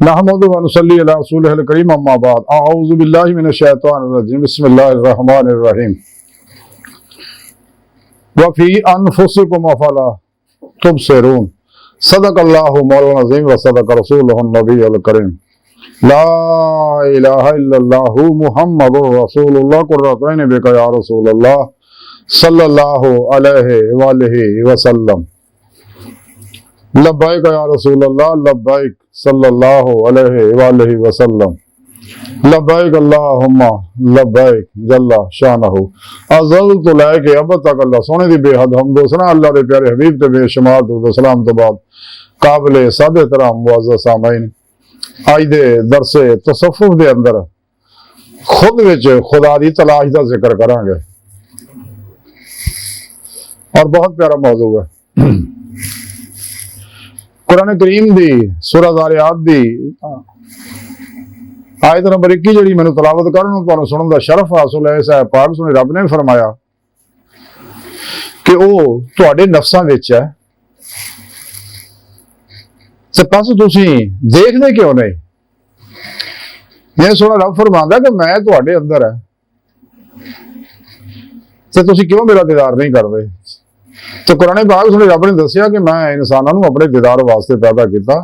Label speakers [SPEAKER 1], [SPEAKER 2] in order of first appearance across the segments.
[SPEAKER 1] नहमदुहु व नुसल्ली अला रसूलिहिल करीम अम्मा बाद अऊज़ु बिल्लाहि मिनश शैतानिर रजीम बिस्मिल्लाहिर रहमानिर रहीम व फी अनफुसिकुम अफला तुबसिरून सदक़ल्लाहु मौलाना अज़ीम व सदक़ रसूलुहुन नबियुल करीम ला इलाहा इल्लल्लाहु मुहम्मदुर रसूलुल्लाह कुर्रतैन बिका या रसूलल्लाह सल्लल्लाहु अलैहि वालिहि वसल्लम लब्बैक या रसूलल्लाह लब्बैक सल्लल्लाहु अलैहि वालिहि वसल्लम लब्बैक अल्लाहुम्मा लब्बैक जल्ला शानहु अज़लतु लैके अब तक अल्लाह सोने दी बेहद हमदो सना अल्लाह दे प्यारे हबीब ते बेशुमार दुरूद सलाम तो बाद काबिल सादे तराम मुअज़्ज़ज़ सामईन आज दे दरसे तसव्वुफ दे अंदर खुद विच खुदा दी तलाश दा जिक्र करांगे और बहुत प्यारा मौजू है। कुरान करीम दी सूरह ज़ारियात दी आयत नंबर 21 जिहड़ी मैनूं तलावत करन नूं तुहानूं सुणन दा शरफ हासिल है। इस पाक सुने रब ने फरमाया कि वो तुहाडे नफ्सां विच है ते बस तुसीं देखदे क्यों नहीं। ये सुना रब फरमांदा कि मैं तुहाडे अंदर है ते तुसीं क्यों मेरा दीदार नहीं करदे। तो कुरान पाक सुने रब ने दसिया कि मैं इंसानों को अपने दीदार वास्ते पैदा किया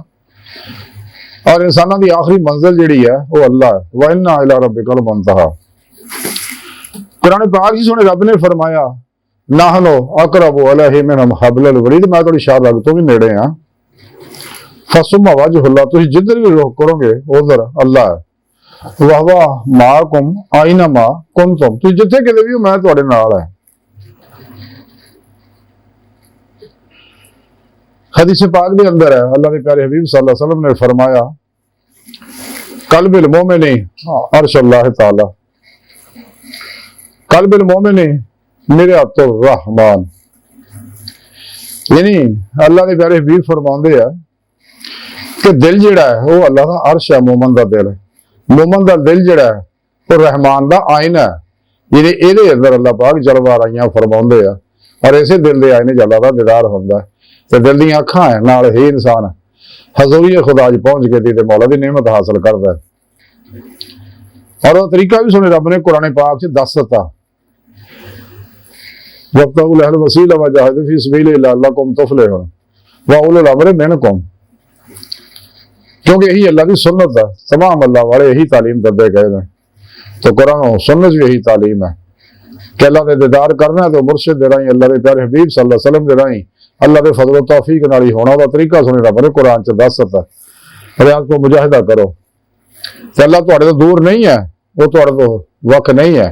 [SPEAKER 1] और इंसानों की आखिरी मंजिल जिहड़ी है वो अल्लाह है। व इन्ना इला रब्बिकल मुंतहा। कुरान पाक जी सुने रब ने फरमाया नहनु अक़रबु अलैहि मिन हब्लिल वरीद, मैं थोड़ी शाह रग तो भी नेड़े हाँ। फसुम्मा वजहुल्लाह, तुसीं जिधर भी रुख करोगे उधर अल्लाह है। वहवा माकुम आइनमा कुंतुम, तुसीं जिथे किते भी हो मैं तुहाडे नाल है। हदीस पाक के अंदर है अल्लाह के प्यारे हबीब सल्लल्लाहु अलैहि वसल्लम ने फरमाया कल्बिल मोमिनी अर्शुल्लाह ताला, कल्बिल मोमिनी मिरअतुर रहमान। यानी अल्लाह के प्यारे हबीब फरमाते हैं कि दिल जिहड़ा है वो अल्लाह का अर्श है। मोमन का दिल, मोमन का दिल जिहड़ा है वो रहमान का आईना है। यानी ये अंदर अल्लाह पाक जलवा राइयां फरमाते हैं और इसे दिल के आईने अल्लाह का दीदार होंदा है। तो दिल दी अखां है नाल ही इंसान हजूरी खुदा च पहुंच के ते मौला की नेमत हासिल करता है। और वह तरीका भी सुने रब ने कुरान पाक से दस दिता वब्तगू लहल वसीला वजाहिदू फी सबीलिल्लाह लअल्लकुम तुफलिहून व उलुल अम्रि मिनकुम, क्योंकि यही अल्लाह की सुन्नत है। तमाम अल्लाह वाले यही तालीम दे गए हैं। तो कुरान सुन्नत भी यही तालीम है कि अल्लाह के दीदार करना है तो मुर्शिद दे राही अल्लाह के प्यारे हबीब सल्लल्लाहु अलैहि वसल्लम दे राही अल्लाह के फजल तौफीक नाल ही होना। वह तरीका सुने रब ने कुरान च दस दिता रियाज को मुजाहिदा करो। तो अल्लाह तुहाडे तो दूर नहीं है, वो तुहाडे तो वख नहीं है।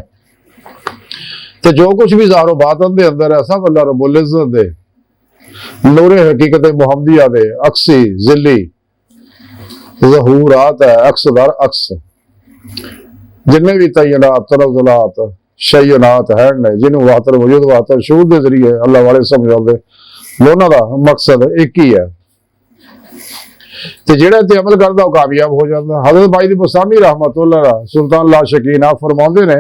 [SPEAKER 1] तो जो कुछ भी ज़ाहिर बातिन दे अंदर है सब अल्लाह रब्बुल इज्जत दे नूरे हकीकत मुहम्मदिया दे अक्सी जिली ज़हूरात है। अक्स दर अक्स जिन्हें भी तयनात तनज़ुलात शयनात है जिन्होंने वाहतर वजूद वाहतर शूर के जरिए अल्लाह वाले समझाते दोनों का मकसद एक ही है। तो जिहड़ा ते अमल करता वह कामयाब हो जाता। हज़रत बाई दी बस्तामी रहमतुल्लाह सुल्तान ला शकीन आप फरमाते ने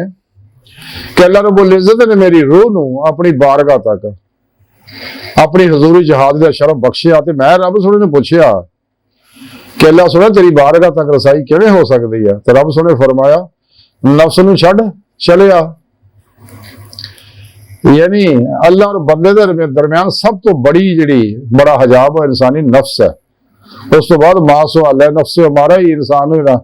[SPEAKER 1] कि अल्लाह रब्बुल इज्जत ने मेरी रूह नूं अपनी बारगाह तक अपनी हजूरी जहाद का शरफ बख्शिया। तो मैं रब सोने ने पूछया कि अल्लाह सुने तेरी बारगाह तक रसाई किवें हो सकती है। तो रब सोने फरमाया नफ्स नूं छड्ड चलिया। यानी अल्लाह और बंदे के दरम्यान सब तो बड़ी जिहड़ी बड़ा हजाब है इंसानी नफ्स है। उस तो बाद मासो अल्लाह नफ्स हमारा ही इंसान ना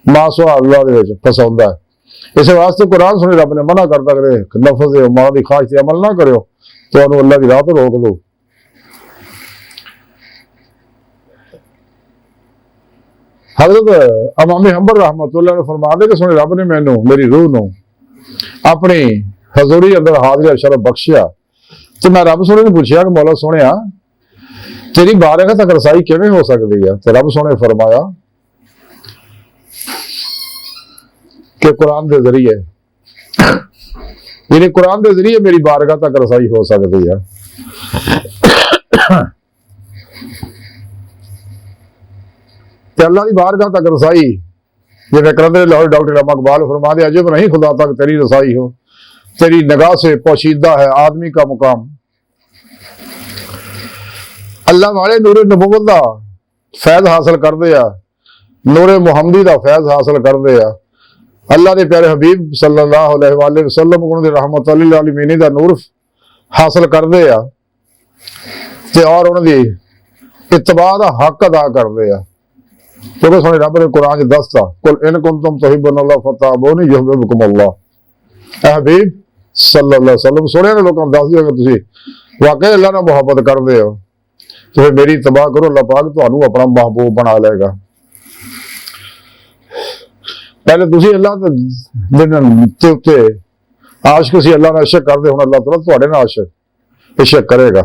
[SPEAKER 1] मासो अल्लाह दे फसाउंदा है। इस वास्ते कुरान सुने रब ने मना करता करे नफ्स मां की ख्वाहिश से अमल ना करो तो अल्लाह की राह तो रोक दो। हजरत इमाम हंबल रहमतुल्लाह ने फरमा दे कि सुने रब ने मैनू मेरी रूह नूं अपनी हजूरी अंदर हाजिर शरफ बख्शिया। तो मैं रब सोने ने पूछया कि मौला सोने तेरी बारगाह तक रसाई किवें हो सकती है। तो रब सोने फरमाया कि कुरान के जरिए यानी कुरान के जरिए मेरी बारगाह तक रसाई हो सकती है। अल्लाह की बारगाह तक रसाई जिन्हें करते लाहौर डॉक्टर इकबाल फरमा दे अजब नहीं खुदा तक तेरी रसाई हो, तेरी निगाह से पोशीदा है आदमी का मुकाम। अल्लाह वाले नूरे नबूवत का फैज हासिल करते हैं ਨੂਰੇ ਮੁਹੰਮਦੀ ਦਾ ਫੈਜ਼ ਹਾਸਲ ਕਰਦੇ ਆ। ਅੱਲਾਹ ਦੇ ਪਿਆਰੇ ਹਬੀਬ ਸੱਲੱਲਾਹੁ अलैहि वसल्लम ਉਹਨਾਂ ਦੇ ਰਹਿਮਤ ਲਿਲ ਆਲਮੀਨ ਦਾ ਨੂਰ ਹਾਸਲ ਕਰਦੇ ਆ ਤੇ ਔਰ ਉਹਨਾਂ ਦੀ ਇਤਬਾ ਦਾ ਹੱਕ ਅਦਾ ਕਰਦੇ ਆ। ਕਿਉਂਕਿ ਸਾਡੇ ਰੱਬ ਨੇ ਕੁਰਾਨ 'ਚ ਦੱਸਤਾ, ਕੁਲ ਇਨ ਕੁੰਤੁਮ ਤੁਹਿਬੂਨ ਅੱਲਾਹ ਫਤੱਬਿਊਨੀ ਯੁਹਿਬਬੁकुम ਅੱਲਾਹ। ਹਬੀਬ ਸੱਲੱਲਾਹੁ अलैहि वसल्लम ਸੋਹਣੇ ਲੋਕਾਂ ਨੂੰ ਦੱਸ ਦਿਓ ਕਿ ਤੁਸੀਂ ਵਾਕਈ ਅੱਲਾਹ ਨਾਲ ਮੁਹੱਬਤ ਕਰਦੇ ਹੋ ਤੇ ਫਿਰ ਮੇਰੀ ਇਤਬਾ ਕਰੋ, ਅੱਲਾਹ ਪਾਕ ਤੁਹਾਨੂੰ ਆਪਣਾ ਮਹਿਬੂਬ ਬਣਾ ਲਏਗਾ। ਪਹਿਲੇ ਤੁਸੀਂ ਅੱਲਾਹ ਦੇ ਉੱਤੇ ਆਸ਼ਕ ਸੀ, ਅੱਲਾਹ ਨਾਲ ਇਸ਼ਕ ਕਰਦੇ, ਹੁਣ ਅੱਲਾਹ ਤਾਲਾ ਤੁਹਾਡੇ ਨਾਲ इश्क करेगा,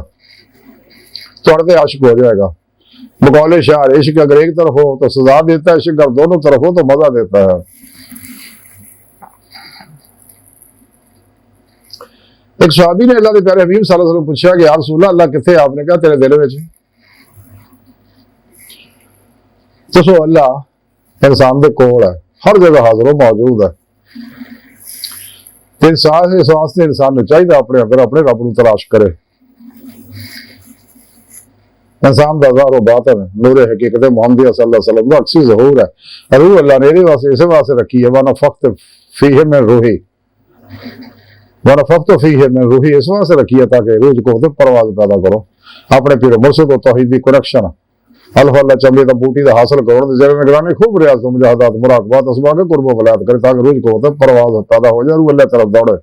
[SPEAKER 1] थोड़े आशिक हो जाएगा। बकौले शार इश्क अगर एक तरफ हो तो सजा देता है, इश्क अगर दोनों तरफ हो तो मजा देता है। एक सहाबी ने अल्लाह के प्यारे हबीब सल्लल्लाहु अलैहि वसल्लम पूछा कि या रसूल अल्लाह, अल्लाह किथे? आपने कहा तेरे दिल में। दसो अल्लाह इंसान के कोल है, हर जगह हाजिर मौजूद है। इंसान इस वास्ते इंसान ने चाहिए अपने अंदर अपने रब को तलाश करे। इंसान का ज़ाहिर बातिन नूरे हकीकत मुहम्मद सल्लल्लाहु अलैहि वसल्लम अक्सी ज़हूर है। रूह अल्लाह ने वास्ते इस वास्ते रखी है, वरना फख्त फीह में रूही, वरना फख्त फीह में रूही इस वास्ते रखी है ताकि रूह को परवाज पैदा करो, अपने पीर मुर्शिद को तौहीद की कनेक्शन अल्लाह चमड़े का बूटी का हासिल करो, जरा निगरानी खूब रियाज मुजाहदात मुराकबात असबा के कुर्ब वलायत करे ताकि रूह को परवाज पैदा हो जाए, रूह अल्लाह तरफ दौड़े।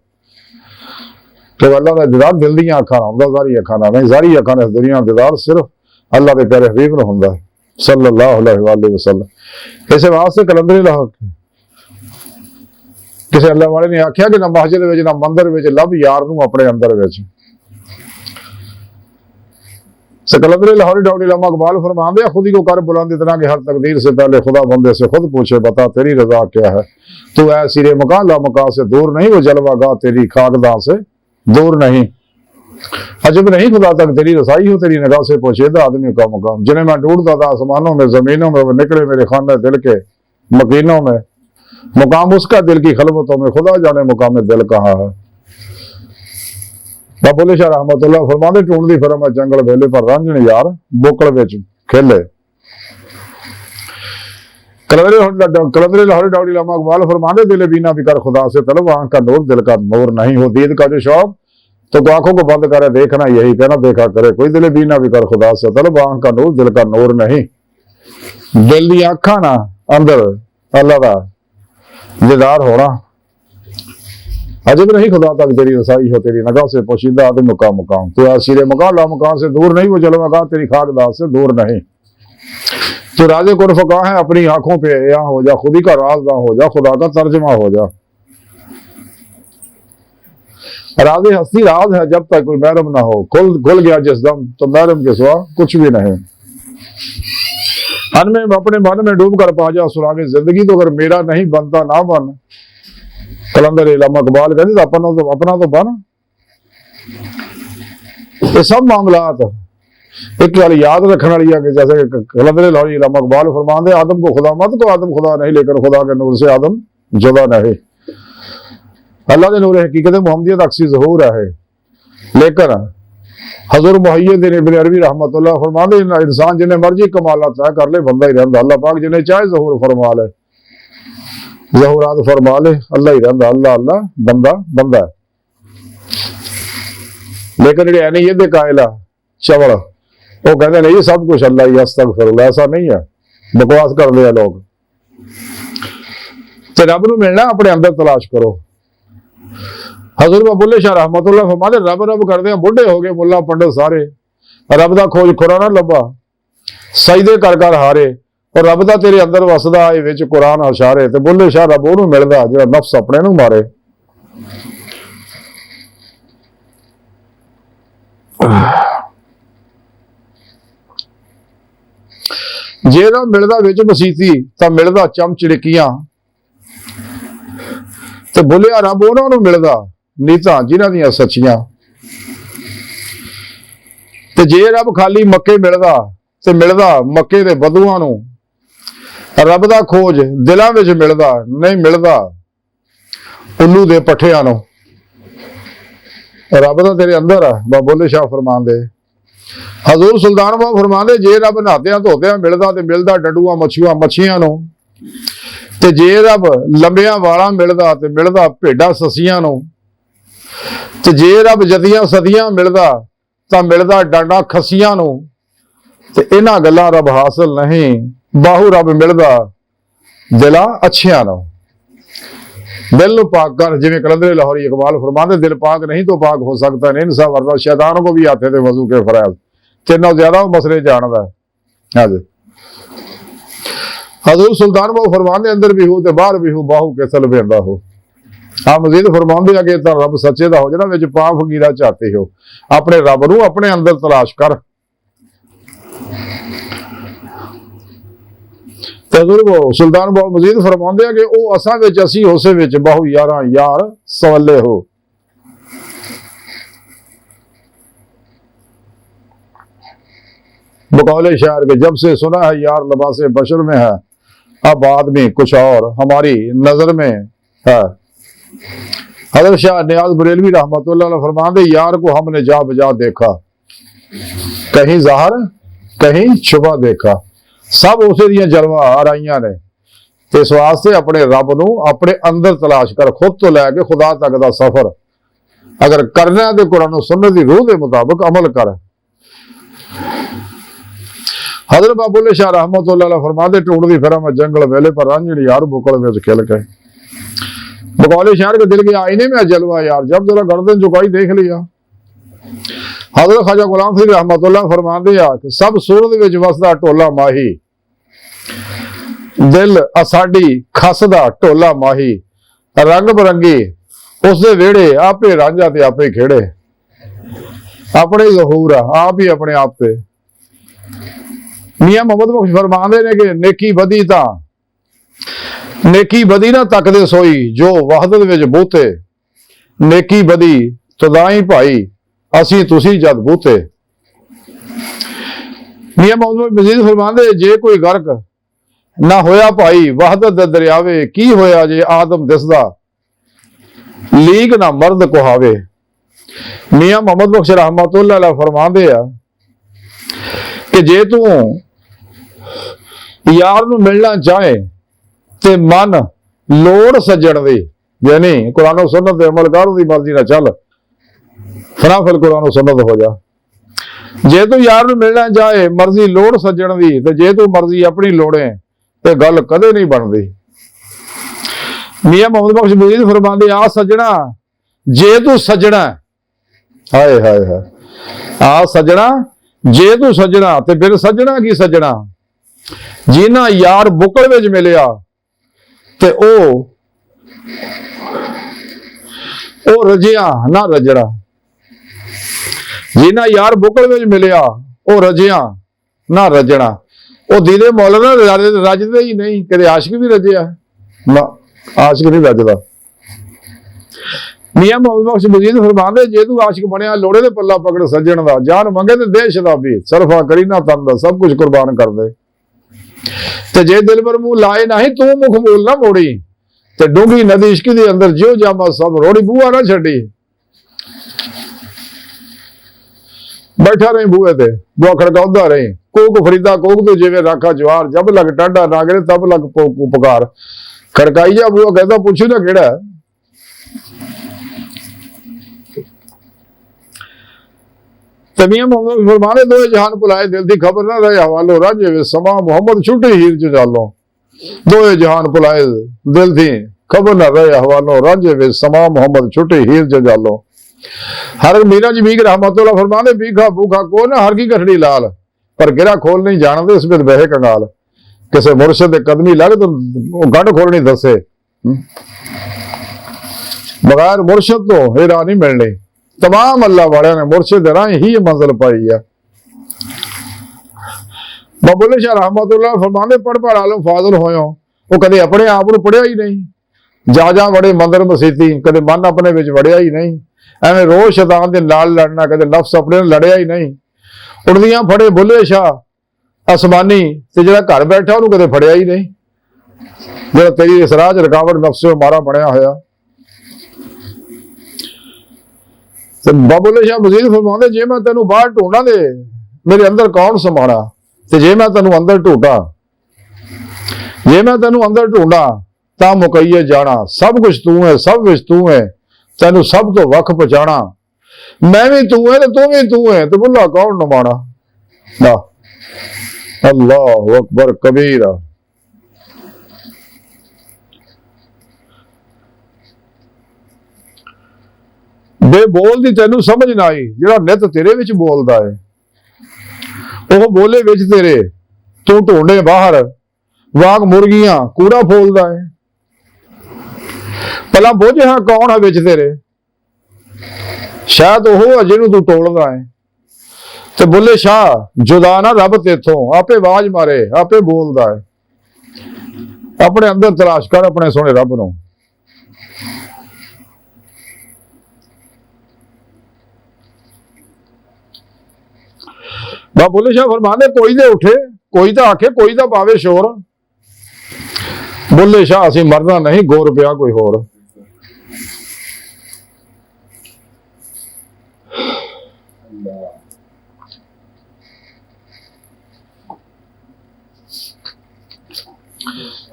[SPEAKER 1] कि अल्लाह का दीदार दिल दी अखां ना हुंदा, ज़ारी अखां ना नहीं। ज़ारी अखां इस दुनिया दीदार सिर्फ अल्लाह के प्यारे हबीब नूं हुंदा सल्लल्लाहु अलैहि वसल्लम। इस वास्ते कलंदरी लाहौर किसी अल्लाह वाले ने आख्या कि ना मस्जिद विच ना मंदिर विच लभ यार नूं अपने अंदर विच। कलंदरी लाहौरी डॉक्टर लम्मा इकबाल फरमाते हैं, खुद ही को कर बुलंद इतना कि हर तकदीर से पहले खुदा बंदे से खुद पूछे बता तेरी रजा क्या है। तू ऐ सिरे मकान ला मकान से दूर नहीं, वो जलवा गा तेरी खाकदां से दूर नहीं। अजब नहीं खुदा तक तेरी रसाई हो, तेरी निगाह से पोशीदा आदमी का मकाम। जिन्हें मैं ढूंढता था आसमानों में जमीनों में, वो निकले मेरे खाने दिल के मकीनों में। मुकाम उसका दिल की खलवतों में, खुदा जाने मुकाम दिल कहाँ है। बाबुल शाह रहमतुल्लाह फरमाते ढूंढदी फिर मैं जंगल वेले पर रांझण यार बोकड़ विच खेले। कलंदरी लाहौरी डॉक्टर लम्मा इकबाल फरमाते दिल बीना भी कर खुदा से तलब, आंख का नूर दिल का नूर नहीं हो। दीद का जो शौक तो आंखों को बंद करे देखना, यही कहना देखा करे कोई। दिल बीना भी कर खुदा से तलब, आंख का नूर दिल का नूर नहीं। दिल दी अखां ना अंदर अल्लाह का दीदार होना। अजब नहीं खुदा तक तेरी रसाई हो, तेरी निगाह से पोशीदा आदम का मुकाम। तो आसिरे मकान ला मकान से दूर नहीं, वो जलवा तेरी खाकदार से दूर नहीं। तो राजे कुर्फ का है अपनी आंखों पे या हो जा, खुदी का राजदा हो जा, खुदा का तर्जमा हो जा। राजे हस्ती राज है जब तक कोई महरम ना हो, खुल गया जिस दम तो महरम के सिवा कुछ भी नहीं। मन में अपने मन में डूब कर पा जा सुरागे जिंदगी, तो अगर मेरा नहीं बनता ना बन। कलंदर लम्मा इकबाल कहते अपना तो बन। ये सब मामलात एक गल याद रखने वाली है कि जैसे कलंदर लाहौरी लम्मा इकबाल फरमाते आदम को खुदा मत को, आदम खुदा नहीं लेकर खुदा के नूर से आदम जुदा नहीं। अल्लाह के नूर हकीकत मुहम्मदियत अक्सी ज़हूर है। लेकिन हजूर मुहय्यिद इब्न अरबी रहमतुल्लाह फरमाते इंसान जिन्हें मर्जी कमालात तय कर ले बंदा ही रहता, अल्लाह पाक जिन्हें चाहे ज़हूर फरमा ले, ज़हूरात फरमा ले, अल्लाह ही रहता। अल्लाह अल्लाह बंदा बंदा है। लेकिन ये नहीं ये कायला चवड़ वो कहते नहीं सब कुछ अल्लाह ही, अस्तगफिरुल्लाह, ऐसा नहीं है, बकवास कर लिया लोग। तो रब नूं मिलना अपने अंदर तलाश करो। हज़रत बाबुल शाह रहमतुल्लाह फरमाते रब रब करदे बुढ़े हो गए मुल्ला पंडित सारे, रब दा खोज खुरा ना लभा, सजदे कर कर हारे, और रब दा तेरे अंदर वसदा ए विच कुरान अशारे। ते बुल्ले शाह रब ओनू मिलदा जिहड़ा नफ्स अपने नूं मारे। जे ना मिलदा विच मसीती तां मिलदा चमचड़िकियां, ते बुलिया रब उन्हां नूं मिलदा नीतां जिन्हां दियां सच्चियां। ते जे रब खाली मक्के मिलदा ते मिलदा मक्के दे बदूआं नूं। रब दा खोज दिलां विच मिलदा नहीं मिलदा उल्लू दे पट्ठियां नूं। रब दा तेरे अंदर है। बाबुल शाह फरमांदे ਹਜ਼ੂਰ ਸੁਲਤਾਨ ਬਾਬੂ ਫਰਮਾਉਂਦੇ ਜੇ ਰੱਬ ਨਹਾਤਿਆਂ ਧੋਤਿਆਂ ਮਿਲਦਾ ਤੇ ਮਿਲਦਾ ਡੱਡੂਆਂ ਮੱਛੀਆਂ ਨੂੰ, ਤੇ ਜੇ ਰੱਬ ਲੰਬਿਆਂ ਵਾਲਾਂ ਮਿਲਦਾ ਤੇ ਮਿਲਦਾ ਭੇਡਾਂ ਸੱਸੀਆਂ ਨੂੰ, ਤੇ ਜੇ ਰੱਬ ਜਦੀਆਂ ਸਦੀਆਂ ਮਿਲਦਾ ਤਾਂ ਮਿਲਦਾ ਡਾਂਡਾ ਖੱਸੀਆਂ ਨੂੰ। ਤੇ ਇਹਨਾਂ ਗੱਲਾਂ ਰੱਬ ਹਾਸਲ ਨਹੀਂ, ਬਾਹੂ ਰੱਬ ਮਿਲਦਾ ਦਿਲਾਂ ਅੱਛਿਆਂ ਨੂੰ। दिल ਨੂੰ पाक कर, जिਵੇਂ कलंदर लाहौरी इकबाल फरमाते दिल पाक नहीं तो पाक हो सकता नहीं इंसान, वरना शैतान को भी आते थे वजू के फराज। जिन्ना ज्यादा वो मसले जानदा है। हाँ जी, हजूर सुल्तान बाहू फरमाते अंदर भी हो ते बाहर भी हो, बाहू के सल बेंदा हो। हाँ मजीद फरमाते अगे तो रब सच्चे दा हो जाना, विच पा फकीरा चाहते हो, अपने रब नूं अपने अंदर तलाश कर। सुल्तान बाहू मजीद फरमाते हैं कि वह असा विच असी उस विच बाहू यारा यार सवले हो। बकौले शायर के जब से सुना है यार लबासे बशर में है, अब आदमी कुछ और हमारी नजर में है। हजरत शाह नियाज बरेलवी रहमतुल्लाह अलैह फरमाते यार को हमने जा बजा देखा, कहीं ज़ाहिर कहीं छुपा देखा, सब उसे दियां जलवा आराइयां ने। ते इस वास्ते अपने रब नूं अपने अंदर तलाश कर, खुद तो लैके खुदा तक दा सफर अगर करना है तो कुरान सुन्नत दी रूह के मुताबिक अमल कर। हजरत बाबुल्ले शाह रहमतुल्लाह अलैह फरमाते ढूंढदी फिरा मैं जंगल वेले पर रांझड़ी यार बुकल में खिल के। बकौले शायर के दिल के आईने में जलवा यार, जब जरा गर्दन झुकाई देख लिया। हजरत ख्वाजा गुलाम फरीद रहमतुल्लाह फरमाते हैं सब सूरत विच वसदा टोला माही, दिल असाडी खसदा टोला माही, रंग बरंगी उसदे वेड़े आपे रांझा ते आपे खेड़े, अपने ही ज़हूर आप ही अपने आप ते। मियां मोहम्मद बख्श फरमाते ने कि नेकी बदी ना तकदे सोई जो वहदत विच बूते, नेकी बदी तुदाई भाई असी तुसी जद बूते। मियां मोहम्मद मजीद फरमाते जे कोई गर्क ना होया भाई वहदत दे दरियावे, की होया जे आदम दिसदा लीक ना मर्द कुहावे। मियां मोहम्मद बख्श रहमतुल्लाह अलैह फरमाते हैं कि जे तू यार नूं मिलना चाहे ते मन लोड़ सज्जण दी, यानी कुरान सुन्नत ते अमल कर, उहदी मर्जी ना चल, फराफिल कुरान सुन्नत हो जा। जे तू यार नूं मिलना चाहे मर्जी लोड़ सज्जण दी, ते जे तू मर्जी अपनी लोड़े ते गल कदे नहीं बनदी। मियां मोहम्मद बख्श मजीद फरमांदे आ सज्जणा जे तू सज्जणा, हाय हाय हाय, आ सज्जणा जे तू सज्जणा, ते फिर सज्जणा की सज्जणा जिन्ना यार बुकल विच मिलिया ते ओ रजिया ना रजड़ा, जिन्ना यार बुकल विच मिलिया ओ रजिया ना रजड़ा। ओ दीदे मौल ना रजदे ही नहीं, कदे आशिक भी रजिया ना, आशिक नहीं रजदा। मियां मोहम्मद बख्श मजीद फरमांदे जे तू आशिक बनया लोड़े ते पल्ला पकड़ सज्जण दा, जान मंगे ते दे शराबी, सरफा करी ना तन दा, सब कुछ कुर्बान कर दे। ते जे दिल पर मुंह लाए नहीं तू मुख मूल ना मोड़ी, ते डूंगी नदी इश्क दे अंदर जियो जामा सब रोड़ी, बूआ ना छड़ी। बैठा रही बूहे ते बुआ खड़काउंदा रही, कोक फरीदा कोक तो जिवे राखा जवार, जब लग टांडा नागरे तब लग पुकार, खड़काई जा बूआ कहता पूछू ना केड़ा। मियां मोहम्मद फरमाने दो जहान भुलाए दिल दी खबर ना रहे हवालो, राजे वे समा मोहम्मद छुटे हीर जजालो, दो जहान भुलाए दिल दी खबर ना रहे हवालो, राजे वे समा मोहम्मद छुटे हीर जजालो। हर मीरा जी बीग रहमतुल्लाह फरमाने भीखा भूखा को ना हर की कठड़ी लाल, पर गिरा खोल नहीं जानते इसमें बहे कंगाल, किसे मुर्शद दे कदमी लग तो गंढ खोल नहीं दसे, बगैर मुर्शद तो हेरा नहीं मिलनी। तमाम अल्लाह वाले ने मुर्शिद राह ही मंजिल पाई है। बाबुल्ले शाह रहमतुल्लाह फरमांदे पढ़ पढ़ आलम फाजिल होयो, वो कदे अपने आप को पढ़िया ही नहीं, जा जा वड़े मंदिर मसीती, कदे मन अपने विच वड़िया ही नहीं, एवें रोज शैतान दे नाल लड़ना, कदे नफ्स अपने लड़िया ही नहीं। उड़दियां फड़े बुल्ले शाह आसमानी ते जिहड़ा घर बैठा उहनूं कदे फड़िया ही नहीं, जिहड़ा तेरी इस राह च रुकावट नफ्स मारा बनया होया। बाबुल्ले शाह मजीद फरमांदे जे मैं तेनू बाहर ढूंढा दे मेरे अंदर कौन समाना। ते जे मैं तेनू अंदर ढूंढा, जे मैं तेनू अंदर ढूंढा तां मुकईए जाना। सब कुछ तू है, सब कुछ तू है, तेनू सब तो वख पछाणा। मैं भी तू है ते तू भी तू है, ते बुला कौन नमाना। ना अल्लाह अकबर कबीरा। बेबोल दी तेनू समझ ना आई, जिहड़ा नित तेरे विच बोलदा है, ओह बोले विच तेरे, तू ढूंढे बाहर, वाग मुर्गियां कूड़ा फोलदा है। भला बुझ हाँ कौन है विच तेरे, शायद ओह है जिहनू तू टोलदा है। ते बुले शाह जुदा ना रब तेथों, आपे आवाज मारे, आपे बोलदा है। अपने अंदर तलाश कर अपने सोने रब नूं। बुले शाह फरमांदे कोई दे उठे, कोई तो आखे, कोई तो पावे शोर। बुले शाह असीं मरना नहीं, गोर पिया कोई होर।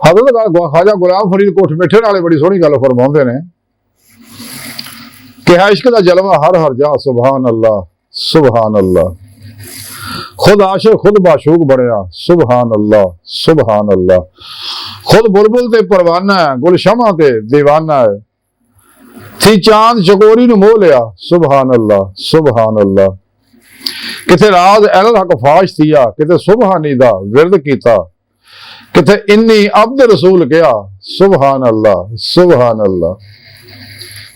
[SPEAKER 1] हज़रत ख्वाजा गुलाम फरीद कोठ मिठे नाले बड़ी सोहनी गल फरमाउंदे ने कि इश्क दा जलवा हर हर जा, सुभान अल्लाह सुभान अल्लाह। खुद आशिक खुद माशूक बनया, सुभान अल्लाह सुभान अल्लाह। खुद बुलबुल ते परवाना है, गुलशमा ते दीवाना है। थी चांद चकोरी नूं मोह लिया, सुभान अल्लाह सुभान अल्लाह। किथे राज अहल हक फाश थिया, किथे सुबहानी दा विरद कीता, किथे इन्नी अब्द रसूल किया, सुभान अल्लाह सुभान अल्लाह।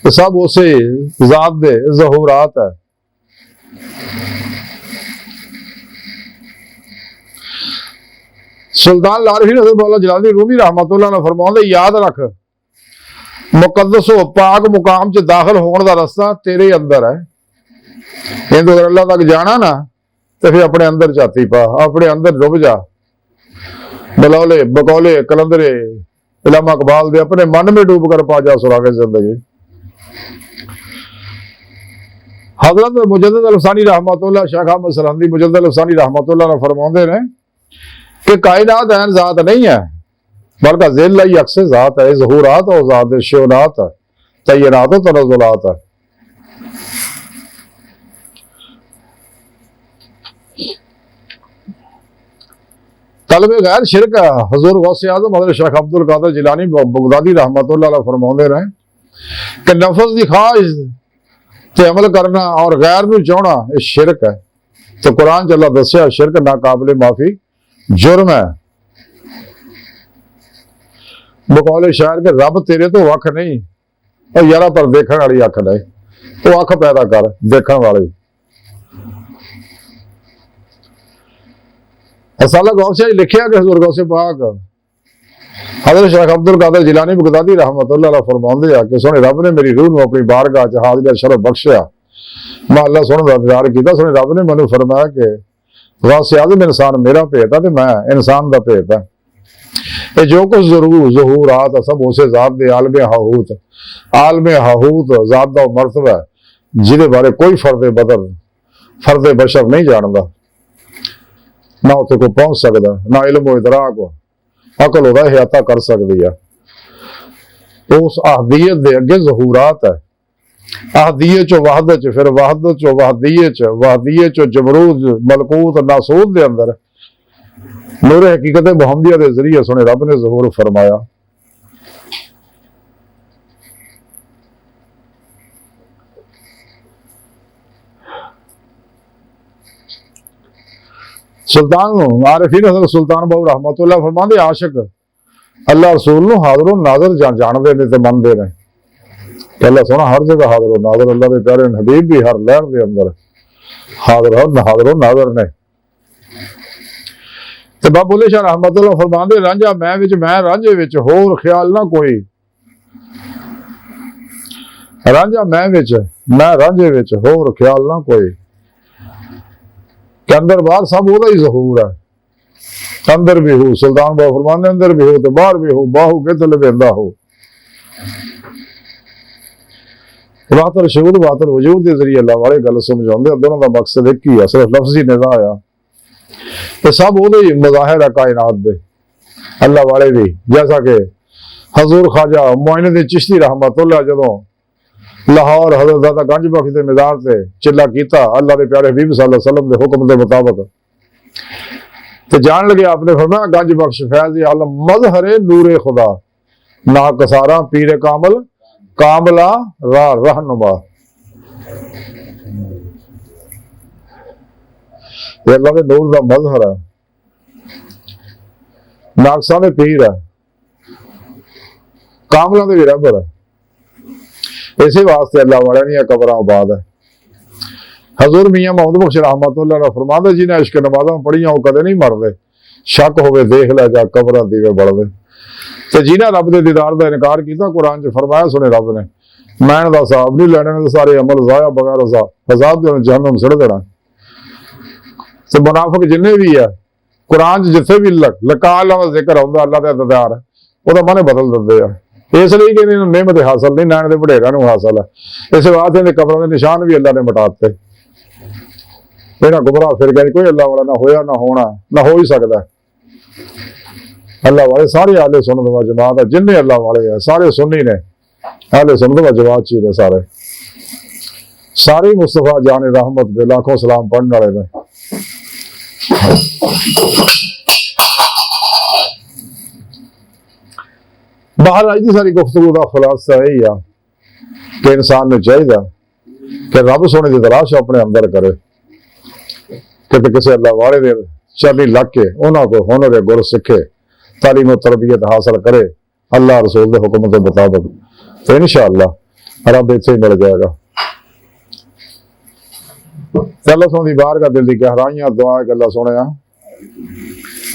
[SPEAKER 1] तो सब उसे जात दे ज़हूरात है। सुल्तान लारफी हज़रत मौला जलालुद्दीन रूमी रहमतुल्लाह ने फरमाउंदे, याद रख मुकद्दस हो पाक मुकाम च दाखिल होने का रास्ता तेरे अंदर है। हिंदू अगर अल्लाह तक जाना ना तो फिर अपने अंदर झाती पा, अपने अंदर डुब जा। बलौले बकौले कलंदरे इलामा इकबाल दे, अपने मन में डूब कर पा जा सुरागे जिंदगी। हजरत मुजद्दिद अल-अफ़सानी रहमतुल्लाह, शेख अहमद सरहंदी मुजद्दिद अल-अफ़सानी रहमतुल्लाह ने फरमाते हैं कि कायनात ऐन ज़ात नहीं है, बल्कि ज़िल ही अक्स ज़ात है, ज़हूरात और ज़ात शोनात है, तय्यनात और तनज़ुलात है। तलब गैर शिरक है। हजूर गौसे आज़म हज़रत शेख अब्दुल कादिर जिलानी बगदादी रहमतुल्लाह अलैह फरमाते रहे कि नफस की ख्वाहिश ते अमल करना और गैर नूं चाहना ये शिरक है। तो कुरान च अल्लाह दस्या शिरक नाकाबिले माफी जुर्म है। बकौले शायर के रब तेरे तो अख नहीं, और यारा पर देखने वाली अख नहीं, तो अख पैदा कर देखने वाली। असाला गौसे लिखिया कि हजूर गौसे पाक हज़रत शेख अब्दुल कादिर जिलानी बगदादी रहमतुल्लाह अलैह फरमाते हैं कि सोने रब ने मेरी रूह को अपनी बारगाह च हाज़िर शरफ बख्शिया। मैं अल्लाह सोने का दीदार किया, सोने रब ने मैनू फरमाया कि गौसे आज़म इंसान मेरा भेत है, तो मैं इंसान का भेत है। ये जो कुछ ज़हूरात है सब उसे ज़ात दे आलमे हाहूत, आलमे हाहूत ज़ात का मरतबा है जिहदे बारे कोई फर्दे बदर फर्दे बशर नहीं जानता, ना उत्थे कोई पहुंच सकता, ना इल्म इदराक अकल होता हियाता कर सकती है। उस अहदियत दे अगे ज़हूरात है। अहदियत चो वहदत च, फिर वहदत चो वहदियत च, वहदियत चो जबरूत मलकूत नासूत दे अंदर नूर हकीकत मुहम्मदिया के जरिए सोने रब ने ज़हूर फरमाया। सुल्तान आरिफीन हज़रत सुल्तान बाबू रहमतुल्लाह फरमाते आशिक अल्लाह रसूल नूं हाज़िर नाज़िर जानते ने ते मनदे ने कि अल्लाह सोना हर जगह हाज़िर नाज़िर, अल्लाह के प्यारे हबीब भी हर लहर के अंदर हाज़िर नाज़िर ने। ते बाबा बुल्ले शाह रहमतुल्लाह फरमाते रांझा मैं रांझे विच होर ख्याल ना कोई, रांझा मैं रांझे विच होर ख्याल ना कोई, के अंदर बाहर सब ओदा ही ज़हूर है। अंदर भी हो सुल्तान बाबू फरमाने अंदर भी हो तो बाहर भी हो, बाहू के तो लबेंदा हो। वातर शहूद वातर वजूद के जरिए अल्लाह वाले गल समझाते, दोनों का मकसद एक ही है, सिर्फ लफ्जी निज़ा आया। ये सब वो मज़ाहिर है कायनात दे अल्लाह वाले भी। जैसा कि हजूर ख्वाजा मोइनुद्दीन चिश्ती रहमतुल्लाह जदों लाहौर हजरत गंज बख्श के मज़ार से चिल्ला किया अल्लाह के प्यारे हबीब सल्लल्लाहु अलैहि वसल्लम के हुक्म के मुताबिक, तो जान लगे आपने फरमाया गंज बख्श फैज आलम मजहरे नूरे खुदा ना कसारा पीर कामल कामला रहनुमा। अल्लाह के नूर का मजहर है, नाकसा ने पीर है, कामला के भी रहबर है। इसी वास्ते अल्लाह वाले दी कबर आबाद है। हजूर मियां मोहम्मद बख्श रहमतुल्लाह अलैह फरमाते जिन्हें इश्क नमाज़ां पढ़ियां वो कदे नहीं मरदे, शक होवे देख लै जा कबर दीवे बढ़दे। ते जिन्हें रब के दीदार का इनकार किया कुरान च फरमाया सुने रब ने मैन का हिसाब नहीं लैने तो सारे अमल जाया बगैर हिसाब के जहन्नम सड़ देना। तो मुनाफिक जिन्हें भी है कुरान जिथे भी लका अल्लाह का जिक्र आउंदा अल्लाह का दीदार है वह मन बदल देंगे आ, इसलिए कि इन्होंने नेमत हासिल नहीं नैन के वडेरिया हासिल है। इस वास्ते कबरों के निशान भी अल्लाह ने मिटाते। इन्हें गुमराह फिर गए कोई अल्लाह वाला ना होया ना होना ना हो ही सकता। अल्लाह वाले सारे आले सुन्नत व जमात है, जिन्हें अल्लाह वाले है सारे सुन्नी ने आले सुन्नत व जमात ची ने सारे सारे मुस्तफा जाने रहमत दे लाखों सलाम पढ़ने वाले ने। बाहर आज की सारी गुफ्तगू का खुलासा यही आ कि इंसान ने चाहिए कि रब सोने की तलाश अपने अंदर करे, कि किसी अल्लाह वाले दे चरनी लग के उन्होंने को हुनर गुर सीखे तालीम तरबियत हासिल करे अल्लाह रसूल के हुक्म के मुताबिक, तो इंशाअल्लाह रब इत्थे ही मिल जाएगा। अल्लाह सोने बाहर का दिल की गहराइयां दुआ गल्लां सुनिया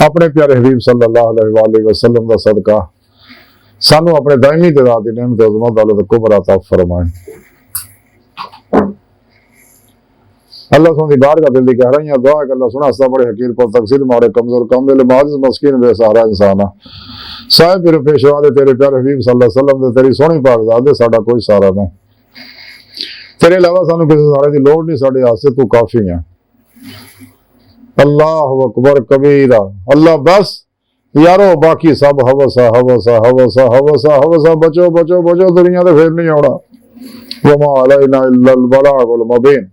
[SPEAKER 1] अपने प्यारे हबीब सल्लल्लाहु अलैहि वसल्लम का सदका सानू अपने दायमी दिदार की नेमत अज़मत दौलत कुबरा अता फरमाए। अल्लाह सोनी बाहर का दिल की गहराइयां दुआ है अल्लाह सुना हस्ता बड़े हकीर पर तकसीर मारे कमजोर कम दिल माजिज मस्कीन बेसहारा इंसान साहिब मेरे पेशवा दे तेरे प्यारे हबीब सल्लल्लाहु अलैहि वसल्लम दे तेरी सोहनी पाक ज़ात दे साडा कोई सहारा नहीं, तेरे अलावा सानू किसी सहारे की लोड़ नहीं, साडे वास्ते तू काफी है। अल्लाह अकबर कबीरा अल्लाह बस यारो बाकी सब हवसा हवसा हवसा हवसा हवसा बचो बचो बचो दुनिया तो फिर नहीं आना। वमा अलैना इल्लल बलागुल मुबीन।